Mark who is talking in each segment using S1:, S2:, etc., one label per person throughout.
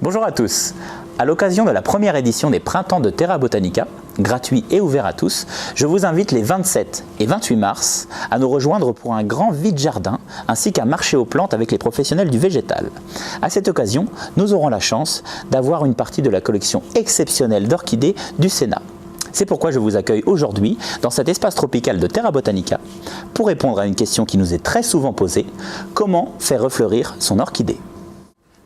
S1: Bonjour à tous. À l'occasion de la première édition des Printemps de Terra Botanica, gratuit et ouvert à tous, je vous invite les 27 et 28 mars à nous rejoindre pour un grand vide-jardin ainsi qu'un marché aux plantes avec les professionnels du végétal. À cette occasion, nous aurons la chance d'avoir une partie de la collection exceptionnelle d'orchidées du Sénat. C'est pourquoi je vous accueille aujourd'hui dans cet espace tropical de Terra Botanica pour répondre à une question qui nous est très souvent posée: comment faire refleurir son orchidée?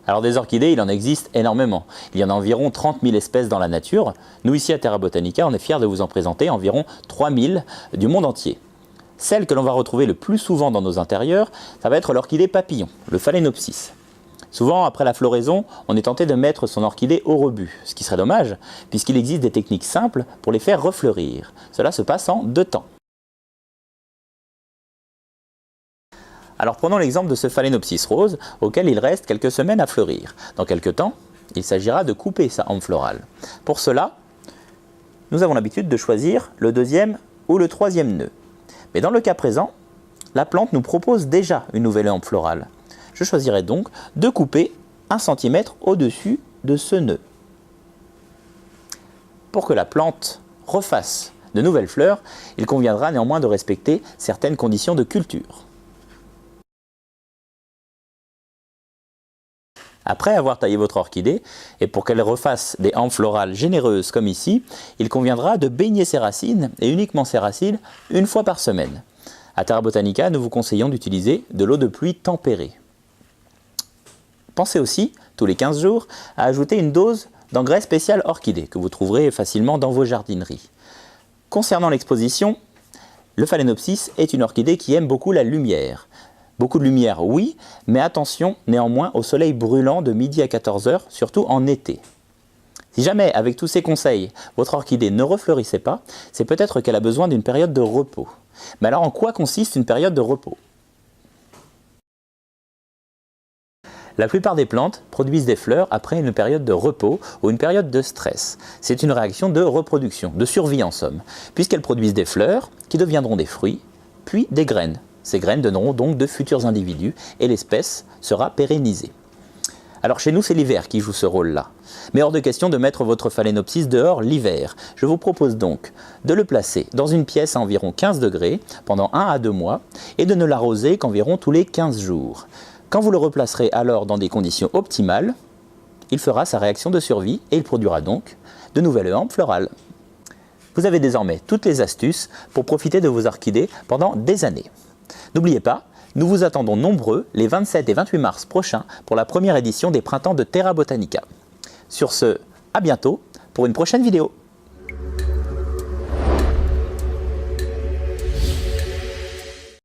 S1: Alors des orchidées, il en existe énormément. Il y en a environ 30 000 espèces dans la nature. Nous ici à Terra Botanica, on est fiers de vous en présenter environ 3 000 du monde entier. Celle que l'on va retrouver le plus souvent dans nos intérieurs, ça va être l'orchidée papillon, le Phalaenopsis. Souvent, après la floraison, on est tenté de mettre son orchidée au rebut, ce qui serait dommage, puisqu'il existe des techniques simples pour les faire refleurir. Cela se passe en 2 temps. Alors prenons l'exemple de ce Phalaenopsis rose, auquel il reste quelques semaines à fleurir. Dans quelques temps, il s'agira de couper sa hampe florale. Pour cela, nous avons l'habitude de choisir le 2e ou le 3e nœud. Mais dans le cas présent, la plante nous propose déjà une nouvelle hampe florale. Je choisirai donc de couper 1 cm au-dessus de ce nœud. Pour que la plante refasse de nouvelles fleurs, il conviendra néanmoins de respecter certaines conditions de culture. Après avoir taillé votre orchidée, et pour qu'elle refasse des hampes florales généreuses comme ici, il conviendra de baigner ses racines, et uniquement ses racines, 1 fois par semaine. À Terra Botanica, nous vous conseillons d'utiliser de l'eau de pluie tempérée. Pensez aussi, tous les 15 jours, à ajouter une dose d'engrais spécial orchidée, que vous trouverez facilement dans vos jardineries. Concernant l'exposition, le Phalaenopsis est une orchidée qui aime beaucoup la lumière. Beaucoup de lumière, oui, mais attention néanmoins au soleil brûlant de midi à 14 h, surtout en été. Si jamais, avec tous ces conseils, votre orchidée ne refleurissait pas, c'est peut-être qu'elle a besoin d'une période de repos. Mais alors en quoi consiste une période de repos? La plupart des plantes produisent des fleurs après une période de repos ou une période de stress. C'est une réaction de reproduction, de survie en somme, puisqu'elles produisent des fleurs qui deviendront des fruits, puis des graines. Ces graines donneront donc de futurs individus et l'espèce sera pérennisée. Alors chez nous, c'est l'hiver qui joue ce rôle-là. Mais hors de question de mettre votre Phalaenopsis dehors l'hiver. Je vous propose donc de le placer dans une pièce à environ 15 degrés pendant 1 à 2 mois et de ne l'arroser qu'environ tous les 15 jours. Quand vous le replacerez alors dans des conditions optimales, il fera sa réaction de survie et il produira donc de nouvelles hampes florales. Vous avez désormais toutes les astuces pour profiter de vos orchidées pendant des années. N'oubliez pas, nous vous attendons nombreux les 27 et 28 mars prochains pour la première édition des Printemps de Terra Botanica. Sur ce, à bientôt pour une prochaine vidéo.